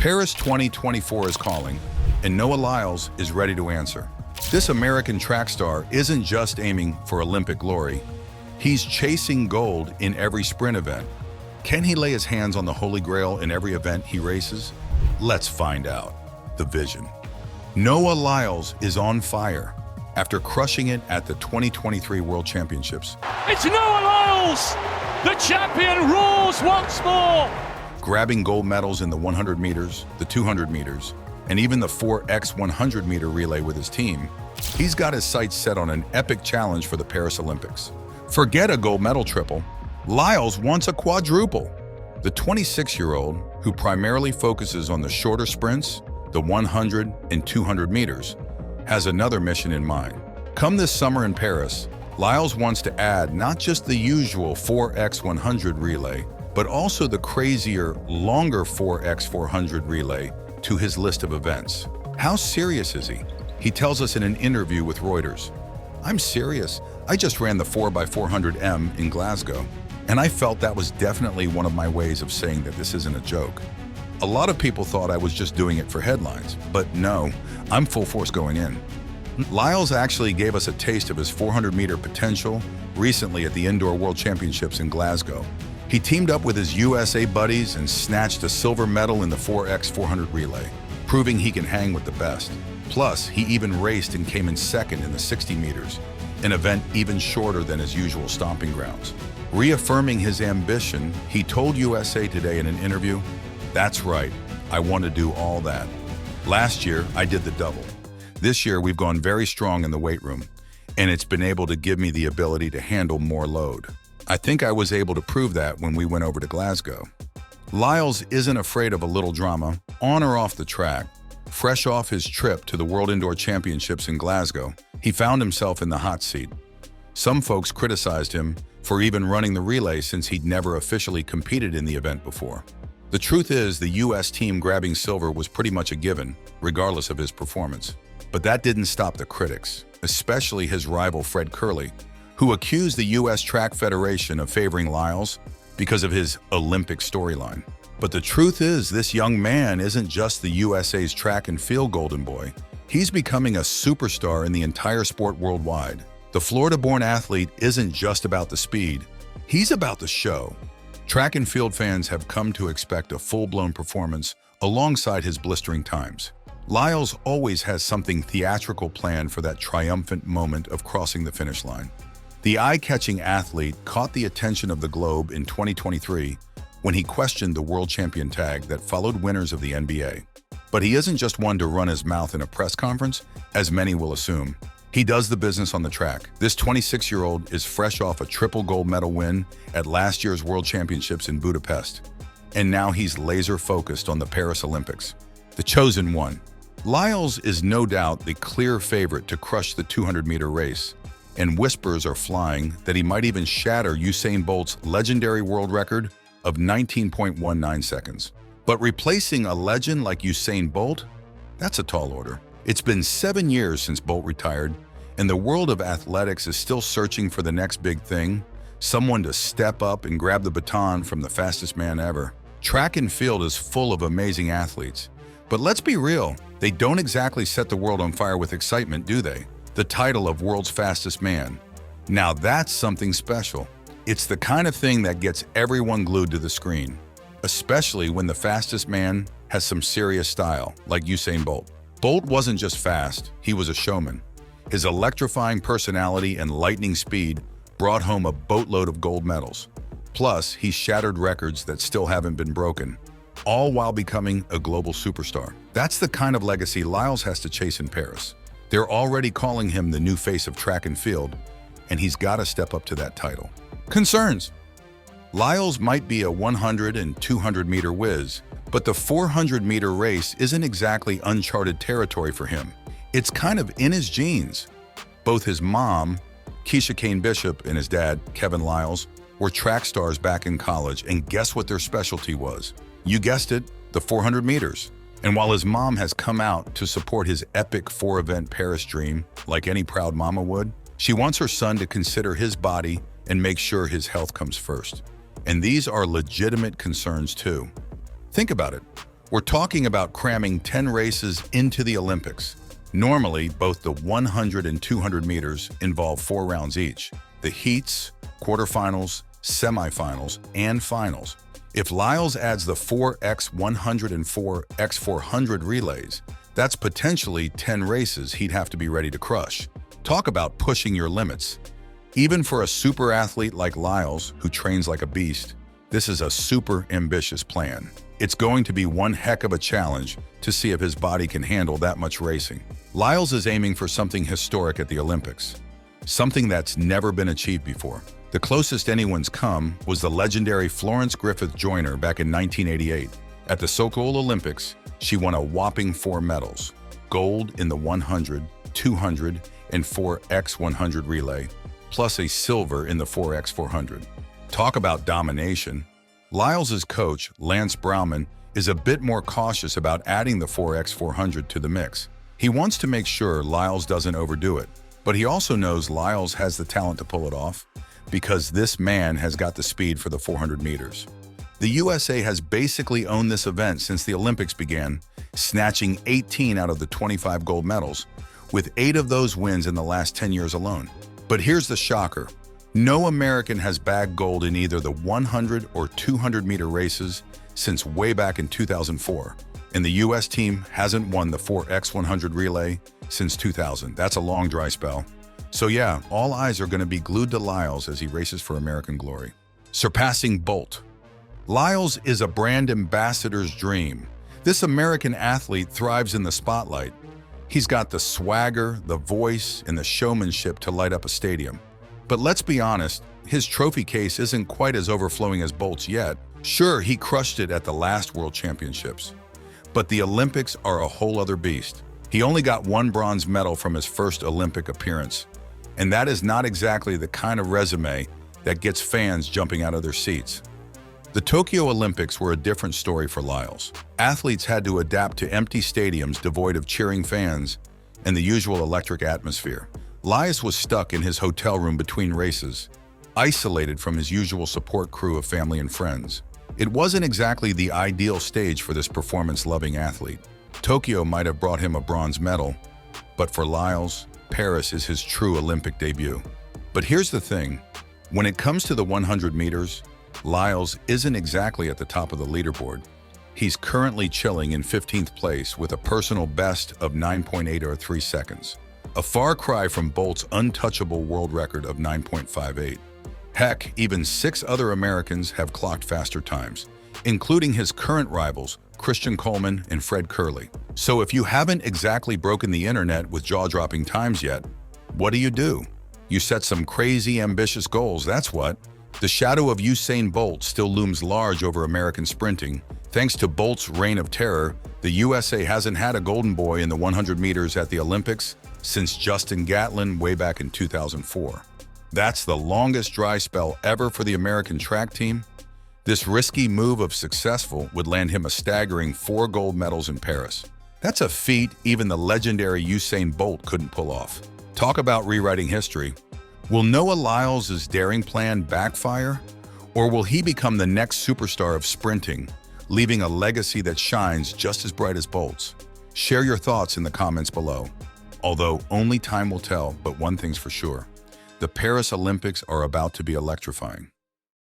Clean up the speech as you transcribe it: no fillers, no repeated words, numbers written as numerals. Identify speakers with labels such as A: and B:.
A: Paris 2024 is calling, and Noah Lyles is ready to answer. This American track star isn't just aiming for Olympic glory. He's chasing gold in every sprint event. Can he lay his hands on the Holy Grail in every event he races? Let's find out. The vision. Noah Lyles is on fire after crushing it at the 2023 World Championships.
B: It's Noah Lyles! The champion roars once more!
A: Grabbing gold medals in the 100 meters, the 200 meters, and even the 4x 100 meter relay with his team, he's got his sights set on an epic challenge for the Paris Olympics. Forget a gold medal triple, Lyles wants a quadruple. The 26-year-old, who primarily focuses on the shorter sprints, the 100 and 200 meters, has another mission in mind. Come this summer in Paris, Lyles wants to add not just the usual 4x 100 relay, but also the crazier, longer 4x 400 relay to his list of events. How serious is he? He tells us in an interview with Reuters, "I'm serious. I just ran the 4x400M in Glasgow, and I felt that was definitely one of my ways of saying that this isn't a joke. A lot of people thought I was just doing it for headlines, but no, I'm full force going in." Lyles actually gave us a taste of his 400-meter potential recently at the Indoor World Championships in Glasgow. He teamed up with his USA buddies and snatched a silver medal in the 4x 400 relay, proving he can hang with the best. Plus, he even raced and came in second in the 60 meters, an event even shorter than his usual stomping grounds. Reaffirming his ambition, he told USA Today in an interview, "That's right, I want to do all that. Last year, I did the double. This year, we've gone very strong in the weight room, and it's been able to give me the ability to handle more load. I think I was able to prove that when we went over to Glasgow." Lyles isn't afraid of a little drama, on or off the track. Fresh off his trip to the World Indoor Championships in Glasgow, he found himself in the hot seat. Some folks criticized him for even running the relay since he'd never officially competed in the event before. The truth is, the US team grabbing silver was pretty much a given, regardless of his performance. But that didn't stop the critics, especially his rival Fred Kerley, who accused the US Track Federation of favoring Lyles because of his Olympic storyline. But the truth is, this young man isn't just the USA's track and field golden boy. He's becoming a superstar in the entire sport worldwide. The Florida-born athlete isn't just about the speed, he's about the show. Track and field fans have come to expect a full-blown performance alongside his blistering times. Lyles always has something theatrical planned for that triumphant moment of crossing the finish line. The eye-catching athlete caught the attention of the globe in 2023 when he questioned the world champion tag that followed winners of the NBA. But he isn't just one to run his mouth in a press conference, as many will assume. He does the business on the track. This 26-year-old is fresh off a triple gold medal win at last year's World Championships in Budapest. And now he's laser-focused on the Paris Olympics. The chosen one. Lyles is no doubt the clear favorite to crush the 200-meter race, and whispers are flying that he might even shatter Usain Bolt's legendary world record of 19.19 seconds. But replacing a legend like Usain Bolt? That's a tall order. It's been 7 years since Bolt retired, and the world of athletics is still searching for the next big thing, someone to step up and grab the baton from the fastest man ever. Track and field is full of amazing athletes. But let's be real, they don't exactly set the world on fire with excitement, do they? The title of world's fastest man. Now that's something special. It's the kind of thing that gets everyone glued to the screen, especially when the fastest man has some serious style, like Usain Bolt. Bolt wasn't just fast, he was a showman. His electrifying personality and lightning speed brought home a boatload of gold medals. Plus, he shattered records that still haven't been broken, all while becoming a global superstar. That's the kind of legacy Lyles has to chase in Paris. They're already calling him the new face of track and field, and he's got to step up to that title. Concerns. Lyles might be a 100 and 200 meter whiz, but the 400 meter race isn't exactly uncharted territory for him. It's kind of in his genes. Both his mom, Keisha Kane Bishop, and his dad, Kevin Lyles, were track stars back in college, and guess what their specialty was? You guessed it, the 400 meters. And while his mom has come out to support his epic 4-event Paris dream, like any proud mama would, she wants her son to consider his body and make sure his health comes first. And these are legitimate concerns too. Think about it. We're talking about cramming 10 races into the Olympics. Normally, both the 100 and 200 meters involve 4 rounds each: the heats, quarterfinals, semifinals, and finals. If Lyles adds the 4x100 and 4x400 relays, that's potentially 10 races he'd have to be ready to crush. Talk about pushing your limits. Even for a super athlete like Lyles, who trains like a beast, this is a super ambitious plan. It's going to be one heck of a challenge to see if his body can handle that much racing. Lyles is aiming for something historic at the Olympics, something that's never been achieved before. The closest anyone's come was the legendary Florence Griffith Joyner back in 1988. At the Seoul Olympics, she won a whopping 4 medals: gold in the 100, 200, and 4x100 relay, plus a silver in the 4x400. Talk about domination. Lyles' coach, Lance Brauman, is a bit more cautious about adding the 4x400 to the mix. He wants to make sure Lyles doesn't overdo it, but he also knows Lyles has the talent to pull it off, because this man has got the speed for the 400 meters. The USA has basically owned this event since the Olympics began, snatching 18 out of the 25 gold medals, with 8 of those wins in the last 10 years alone. But here's the shocker. No American has bagged gold in either the 100 or 200 meter races since way back in 2004. And the US team hasn't won the 4x100 relay since 2000. That's a long dry spell. So yeah, all eyes are going to be glued to Lyles as he races for American glory. Surpassing Bolt. Lyles is a brand ambassador's dream. This American athlete thrives in the spotlight. He's got the swagger, the voice, and the showmanship to light up a stadium. But let's be honest, his trophy case isn't quite as overflowing as Bolt's yet. Sure, he crushed it at the last World Championships, but the Olympics are a whole other beast. He only got 1 bronze medal from his first Olympic appearance, and that is not exactly the kind of resume that gets fans jumping out of their seats. The Tokyo Olympics were a different story for Lyles. Athletes had to adapt to empty stadiums devoid of cheering fans and the usual electric atmosphere. Lyles was stuck in his hotel room between races, isolated from his usual support crew of family and friends. It wasn't exactly the ideal stage for this performance-loving athlete. Tokyo might have brought him a bronze medal, but for Lyles, Paris is his true Olympic debut. But here's the thing. When it comes to the 100 meters, Lyles isn't exactly at the top of the leaderboard. He's currently chilling in 15th place with a personal best of 9.803 seconds. A far cry from Bolt's untouchable world record of 9.58. Heck, even 6 other Americans have clocked faster times, including his current rivals, Christian Coleman and Fred Kerley. So if you haven't exactly broken the internet with jaw-dropping times yet, what do? You set some crazy ambitious goals, that's what. The shadow of Usain Bolt still looms large over American sprinting. Thanks to Bolt's reign of terror, the USA hasn't had a golden boy in the 100 meters at the Olympics since Justin Gatlin way back in 2004. That's the longest dry spell ever for the American track team. This risky move, if successful, would land him a staggering 4 gold medals in Paris. That's a feat even the legendary Usain Bolt couldn't pull off. Talk about rewriting history. Will Noah Lyles' daring plan backfire? Or will he become the next superstar of sprinting, leaving a legacy that shines just as bright as Bolt's? Share your thoughts in the comments below. Although only time will tell, but one thing's for sure. The Paris Olympics are about to be electrifying.